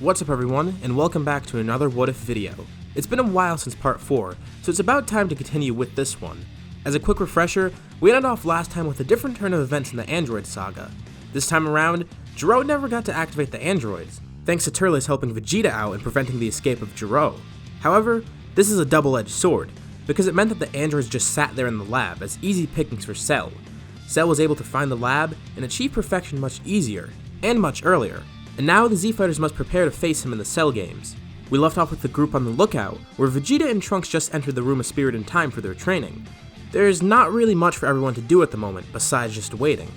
What's up everyone, and welcome back to another What If video. It's been a while since part 4, so it's about time to continue with this one. As a quick refresher, we ended off last time with a different turn of events in the android saga. This time around, Jiro never got to activate the androids, thanks to Turles helping Vegeta out and preventing the escape of Jiro. However, this is a double-edged sword, because it meant that the androids just sat there in the lab as easy pickings for Cell. Cell was able to find the lab and achieve perfection much easier, and much earlier. And now the Z-Fighters must prepare to face him in the Cell games. We left off with the group on the lookout, where Vegeta and Trunks just entered the Room of Spirit in time for their training. There's not really much for everyone to do at the moment, besides just waiting.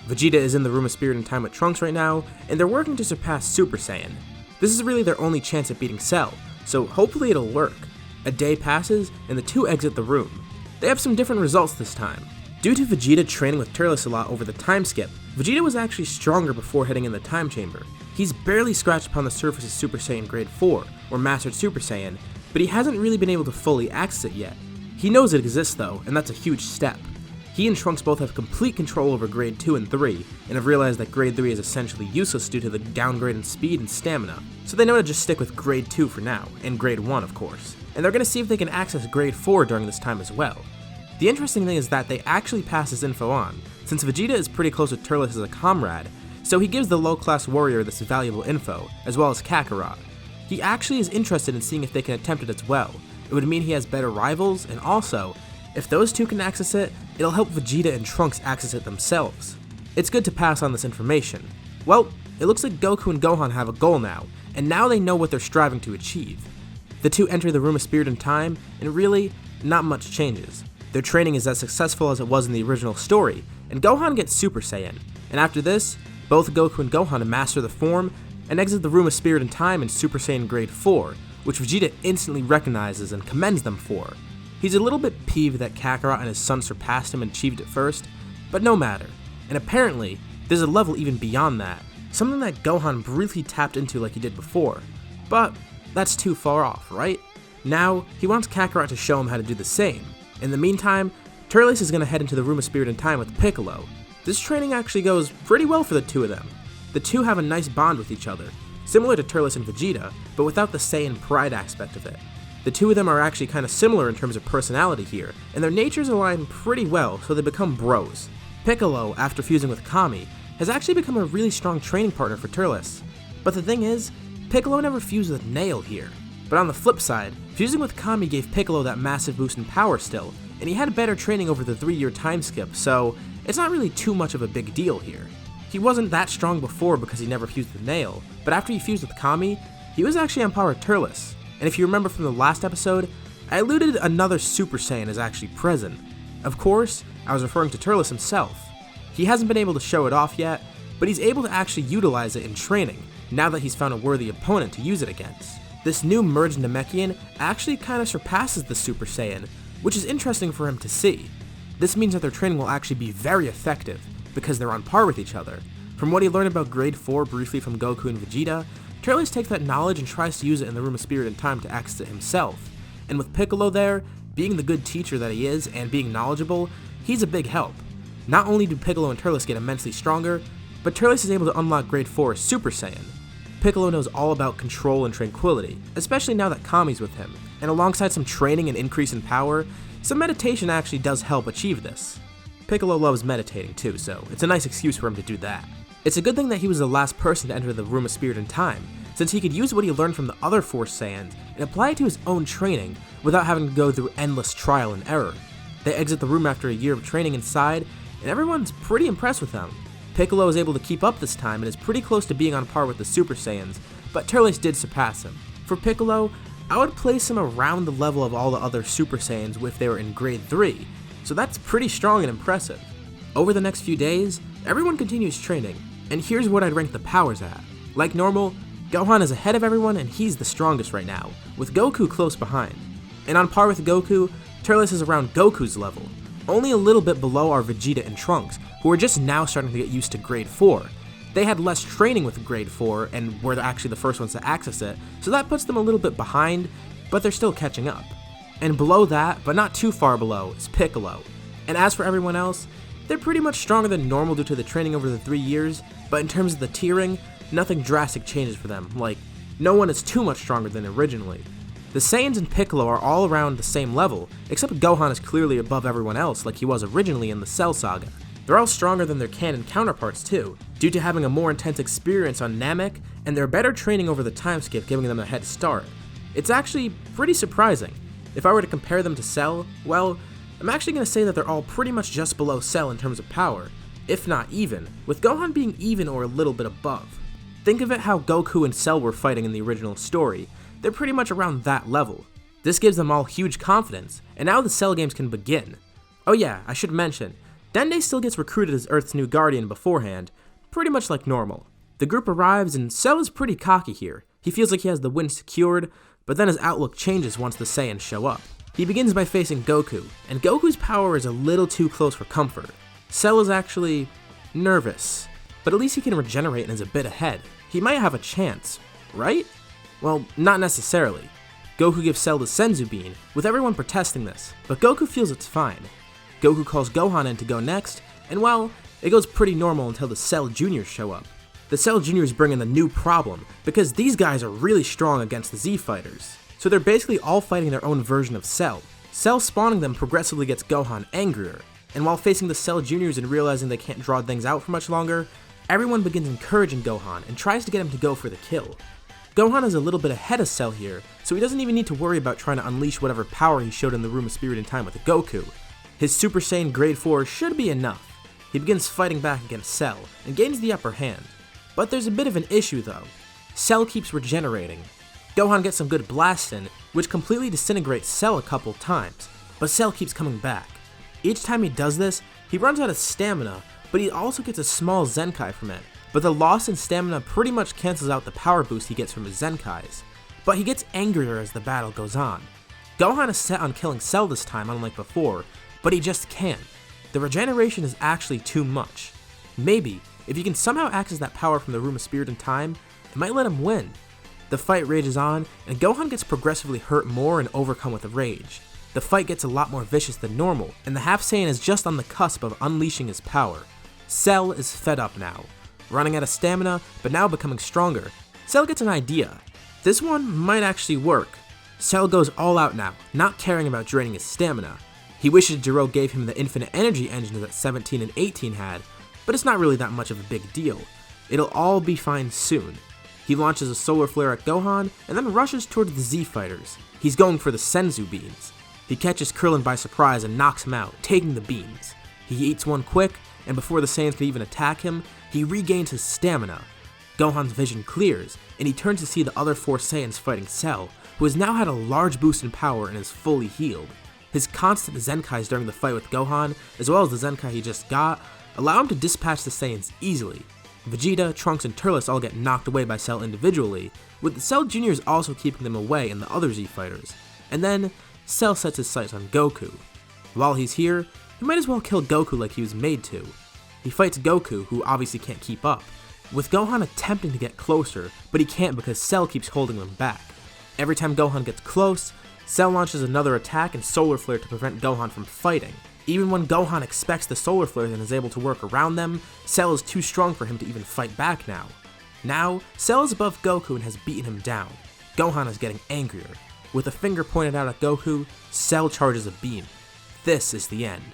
Vegeta is in the Room of Spirit in time with Trunks right now, and they're working to surpass Super Saiyan. This is really their only chance at beating Cell, so hopefully it'll work. A day passes, and the two exit the room. They have some different results this time. Due to Vegeta training with Turles a lot over the time skip, Vegeta was actually stronger before heading in the time chamber. He's barely scratched upon the surface of Super Saiyan Grade 4, or Mastered Super Saiyan, but he hasn't really been able to fully access it yet. He knows it exists though, and that's a huge step. He and Trunks both have complete control over Grade 2 and 3, and have realized that Grade 3 is essentially useless due to the downgrade in speed and stamina, so they know to just stick with Grade 2 for now, and Grade 1 of course. And they're going to see if they can access Grade 4 during this time as well. The interesting thing is that they actually pass this info on, since Vegeta is pretty close with Turles as a comrade, so he gives the low-class warrior this valuable info, as well as Kakarot. He actually is interested in seeing if they can attempt it as well. It would mean he has better rivals, and also, if those two can access it, it'll help Vegeta and Trunks access it themselves. It's good to pass on this information. Well, it looks like Goku and Gohan have a goal now, and now they know what they're striving to achieve. The two enter the Room of Spirit in time, and really, not much changes. Their training is as successful as it was in the original story, and Gohan gets Super Saiyan, and after this, both Goku and Gohan master the form and exit the Room of Spirit in time in Super Saiyan Grade 4, which Vegeta instantly recognizes and commends them for. He's a little bit peeved that Kakarot and his son surpassed him and achieved it first, but no matter, and apparently, there's a level even beyond that, something that Gohan briefly tapped into like he did before, but that's too far off, right? Now, he wants Kakarot to show him how to do the same. In the meantime, Turles is going to head into the Room of Spirit in time with Piccolo. This training actually goes pretty well for the two of them. The two have a nice bond with each other, similar to Turles and Vegeta, but without the Saiyan pride aspect of it. The two of them are actually kind of similar in terms of personality here, and their natures align pretty well, so they become bros. Piccolo, after fusing with Kami, has actually become a really strong training partner for Turles. But the thing is, Piccolo never fused with Nail here. But on the flip side, fusing with Kami gave Piccolo that massive boost in power still, and he had better training over the 3-year time skip, so it's not really too much of a big deal here. He wasn't that strong before because he never fused with Nail, but after he fused with Kami, he was actually on par with Turles. And if you remember from the last episode, I alluded another Super Saiyan is actually present. Of course, I was referring to Turles himself. He hasn't been able to show it off yet, but he's able to actually utilize it in training, now that he's found a worthy opponent to use it against. This new merged Namekian actually kind of surpasses the Super Saiyan, which is interesting for him to see. This means that their training will actually be very effective, because they're on par with each other. From what he learned about Grade 4 briefly from Goku and Vegeta, Turles takes that knowledge and tries to use it in the Room of Spirit in time to access it himself. And with Piccolo there, being the good teacher that he is and being knowledgeable, he's a big help. Not only do Piccolo and Turles get immensely stronger, but Turles is able to unlock Grade 4 as Super Saiyan. Piccolo knows all about control and tranquility, especially now that Kami's with him, and alongside some training and increase in power, some meditation actually does help achieve this. Piccolo loves meditating too, so it's a nice excuse for him to do that. It's a good thing that he was the last person to enter the Room of Spirit in time, since he could use what he learned from the other 4 Saiyans and apply it to his own training without having to go through endless trial and error. They exit the room after a year of training inside, and everyone's pretty impressed with them. Piccolo is able to keep up this time and is pretty close to being on par with the Super Saiyans, but Turles did surpass him. For Piccolo, I would place him around the level of all the other Super Saiyans if they were in Grade 3, so that's pretty strong and impressive. Over the next few days, everyone continues training, and here's what I'd rank the powers at. Like normal, Gohan is ahead of everyone and he's the strongest right now, with Goku close behind. And on par with Goku, Turles is around Goku's level. Only a little bit below are Vegeta and Trunks, who are just now starting to get used to Grade 4. They had less training with Grade 4 and were actually the first ones to access it, so that puts them a little bit behind, but they're still catching up. And below that, but not too far below, is Piccolo. And as for everyone else, they're pretty much stronger than normal due to the training over the 3 years, but in terms of the tiering, nothing drastic changes for them, like no one is too much stronger than originally. The Saiyans and Piccolo are all around the same level, except Gohan is clearly above everyone else like he was originally in the Cell Saga. They're all stronger than their canon counterparts too, due to having a more intense experience on Namek and their better training over the time skip giving them a head start. It's actually pretty surprising. If I were to compare them to Cell, well, I'm actually going to say that they're all pretty much just below Cell in terms of power, if not even, with Gohan being even or a little bit above. Think of it how Goku and Cell were fighting in the original story. They're pretty much around that level. This gives them all huge confidence, and now the Cell games can begin. Oh yeah, I should mention, Dende still gets recruited as Earth's new guardian beforehand, pretty much like normal. The group arrives and Cell is pretty cocky here. He feels like he has the win secured, but then his outlook changes once the Saiyans show up. He begins by facing Goku, and Goku's power is a little too close for comfort. Cell is actually nervous, but at least he can regenerate and is a bit ahead. He might have a chance, right? Well, not necessarily. Goku gives Cell the Senzu Bean, with everyone protesting this, but Goku feels it's fine. Goku calls Gohan in to go next, and well, it goes pretty normal until the Cell Juniors show up. The Cell Juniors bring in the new problem, because these guys are really strong against the Z Fighters. So they're basically all fighting their own version of Cell. Cell spawning them progressively gets Gohan angrier, and while facing the Cell Juniors and realizing they can't draw things out for much longer, everyone begins encouraging Gohan and tries to get him to go for the kill. Gohan is a little bit ahead of Cell here, so he doesn't even need to worry about trying to unleash whatever power he showed in the Room of Spirit and Time with Goku. His Super Saiyan Grade 4 should be enough. He begins fighting back against Cell, and gains the upper hand. But there's a bit of an issue though. Cell keeps regenerating. Gohan gets some good blasts in, which completely disintegrates Cell a couple times, but Cell keeps coming back. Each time he does this, he runs out of stamina, but he also gets a small Zenkai from it. But the loss in stamina pretty much cancels out the power boost he gets from his Zenkais. But he gets angrier as the battle goes on. Gohan is set on killing Cell this time, unlike before, but he just can't. The regeneration is actually too much. Maybe, if you can somehow access that power from the Room of Spirit and Time, it might let him win. The fight rages on, and Gohan gets progressively hurt more and overcome with rage. The fight gets a lot more vicious than normal, and the Half Saiyan is just on the cusp of unleashing his power. Cell is fed up now. Running out of stamina, but now becoming stronger, Cell gets an idea. This one might actually work. Cell goes all out now, not caring about draining his stamina. He wishes Jiro gave him the infinite energy engines that 17 and 18 had, but it's not really that much of a big deal. It'll all be fine soon. He launches a solar flare at Gohan, and then rushes towards the Z Fighters. He's going for the Senzu Beans. He catches Krillin by surprise and knocks him out, taking the beans. He eats one quick, and before the Saiyans can even attack him, he regains his stamina. Gohan's vision clears, and he turns to see the other 4 Saiyans fighting Cell, who has now had a large boost in power and is fully healed. His constant Zenkais during the fight with Gohan, as well as the Zenkai he just got, allow him to dispatch the Saiyans easily. Vegeta, Trunks, and Turles all get knocked away by Cell individually, with the Cell Juniors also keeping them away and the other Z Fighters. And then, Cell sets his sights on Goku. While he's here, he might as well kill Goku like he was made to. He fights Goku, who obviously can't keep up, with Gohan attempting to get closer, but he can't because Cell keeps holding him back. Every time Gohan gets close, Cell launches another attack and solar flare to prevent Gohan from fighting. Even when Gohan expects the solar flares and is able to work around them, Cell is too strong for him to even fight back now. Now, Cell is above Goku and has beaten him down. Gohan is getting angrier. With a finger pointed out at Goku, Cell charges a beam. This is the end.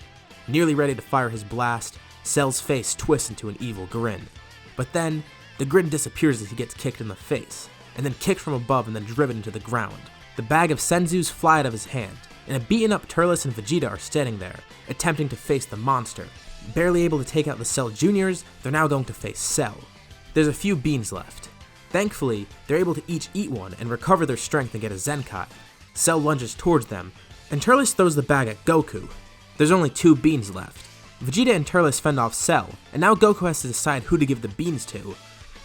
Nearly ready to fire his blast, Cell's face twists into an evil grin. But then, the grin disappears as he gets kicked in the face, and then kicked from above and then driven into the ground. The bag of Senzus fly out of his hand, and a beaten up Turles and Vegeta are standing there, attempting to face the monster. Barely able to take out the Cell Juniors, they're now going to face Cell. There's a few beans left. Thankfully, they're able to each eat one and recover their strength and get a Zenkai. Cell lunges towards them, and Turles throws the bag at Goku. There's only 2 beans left. Vegeta and Turles fend off Cell, and now Goku has to decide who to give the beans to.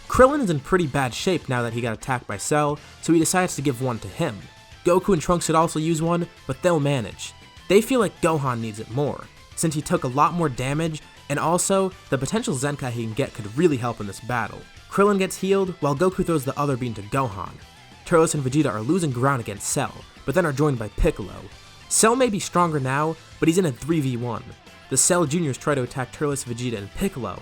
Krillin is in pretty bad shape now that he got attacked by Cell, so he decides to give one to him. Goku and Trunks could also use one, but they'll manage. They feel like Gohan needs it more, since he took a lot more damage, and also, the potential Zenkai he can get could really help in this battle. Krillin gets healed, while Goku throws the other bean to Gohan. Turles and Vegeta are losing ground against Cell, but then are joined by Piccolo. Cell may be stronger now, but he's in a 3v1. The Cell Juniors try to attack Turles, Vegeta, and Piccolo,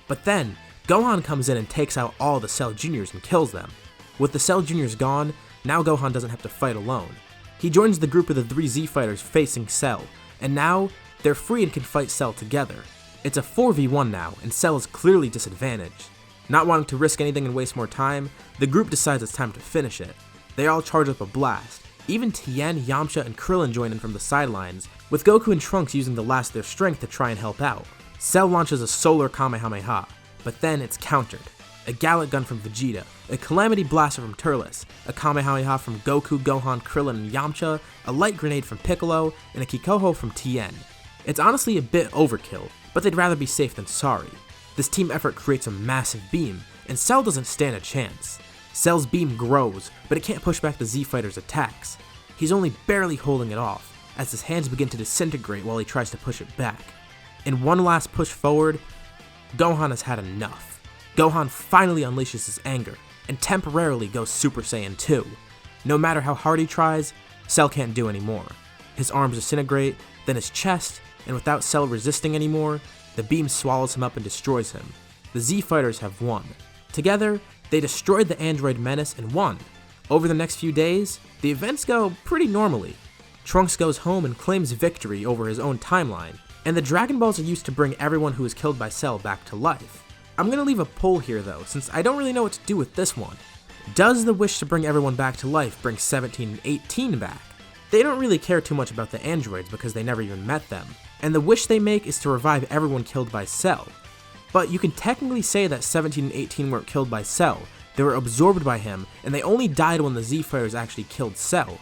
but then, Gohan comes in and takes out all the Cell Juniors and kills them. With the Cell Juniors gone, now Gohan doesn't have to fight alone. He joins the group of the 3 Z fighters facing Cell, and now they're free and can fight Cell together. It's a 4v1 now, and Cell is clearly disadvantaged. Not wanting to risk anything and waste more time, the group decides it's time to finish it. They all charge up a blast. Even Tien, Yamcha, and Krillin join in from the sidelines, with Goku and Trunks using the last of their strength to try and help out. Cell launches a solar Kamehameha, but then it's countered. A Gallic gun from Vegeta, a Calamity Blaster from Turles, a Kamehameha from Goku, Gohan, Krillin, and Yamcha, a light grenade from Piccolo, and a Kikoho from Tien. It's honestly a bit overkill, but they'd rather be safe than sorry. This team effort creates a massive beam, and Cell doesn't stand a chance. Cell's beam grows, but it can't push back the Z Fighter's attacks. He's only barely holding it off, as his hands begin to disintegrate while he tries to push it back. In one last push forward, Gohan has had enough. Gohan finally unleashes his anger, and temporarily goes Super Saiyan 2. No matter how hard he tries, Cell can't do anymore. His arms disintegrate, then his chest, and without Cell resisting anymore, the beam swallows him up and destroys him. The Z Fighters have won. Together, they destroyed the android menace and won. Over the next few days, the events go pretty normally. Trunks goes home and claims victory over his own timeline, and the Dragon Balls are used to bring everyone who is killed by Cell back to life. I'm gonna leave a poll here though, since I don't really know what to do with this one. Does the wish to bring everyone back to life bring 17 and 18 back? They don't really care too much about the androids because they never even met them, and the wish they make is to revive everyone killed by Cell. But you can technically say that 17 and 18 weren't killed by Cell, they were absorbed by him, and they only died when the Z Fighters actually killed Cell.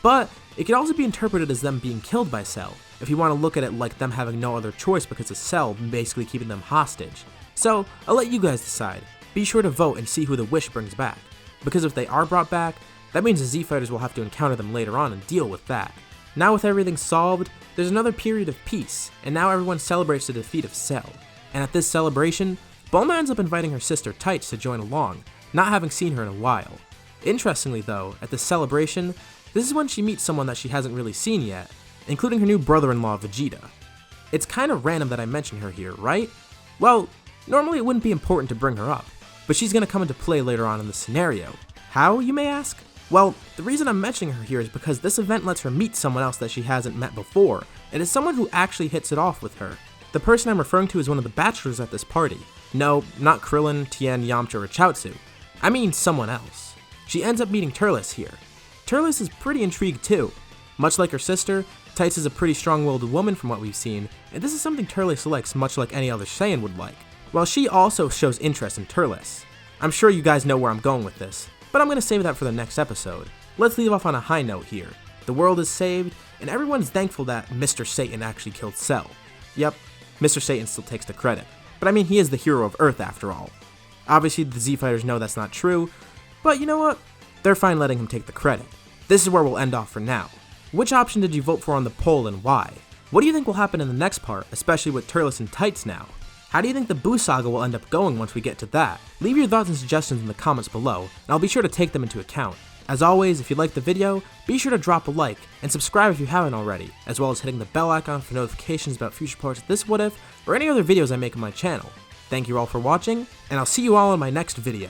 But it could also be interpreted as them being killed by Cell, if you want to look at it like them having no other choice because of Cell basically keeping them hostage. So, I'll let you guys decide. Be sure to vote and see who the wish brings back, because if they are brought back, that means the Z Fighters will have to encounter them later on and deal with that. Now with everything solved, there's another period of peace, and now everyone celebrates the defeat of Cell. And at this celebration, Bulma ends up inviting her sister Tights to join along, not having seen her in a while. Interestingly though, at this celebration, this is when she meets someone that she hasn't really seen yet, including her new brother-in-law Vegeta. It's kind of random that I mention her here, right? Well, normally it wouldn't be important to bring her up, but she's going to come into play later on in the scenario. How, you may ask? Well, the reason I'm mentioning her here is because this event lets her meet someone else that she hasn't met before, and is someone who actually hits it off with her. The person I'm referring to is one of the bachelors at this party. No, not Krillin, Tien, Yamcha, or Chaozu. I mean someone else. She ends up meeting Turles here. Turles is pretty intrigued too. Much like her sister, Tights is a pretty strong-willed woman from what we've seen, and this is something Turles likes much like any other Saiyan would like. While she also shows interest in Turles. I'm sure you guys know where I'm going with this, but I'm going to save that for the next episode. Let's leave off on a high note here. The world is saved, and everyone's thankful that Mr. Satan actually killed Cell. Yep, Mr. Satan still takes the credit, but I mean he is the hero of Earth after all. Obviously the Z Fighters know that's not true, but you know what? They're fine letting him take the credit. This is where we'll end off for now. Which option did you vote for on the poll and why? What do you think will happen in the next part, especially with Turles and Tights now? How do you think the Buu Saga will end up going once we get to that? Leave your thoughts and suggestions in the comments below, and I'll be sure to take them into account. As always, if you liked the video, be sure to drop a like, and subscribe if you haven't already, as well as hitting the bell icon for notifications about future parts of this What If, or any other videos I make on my channel. Thank you all for watching, and I'll see you all in my next video.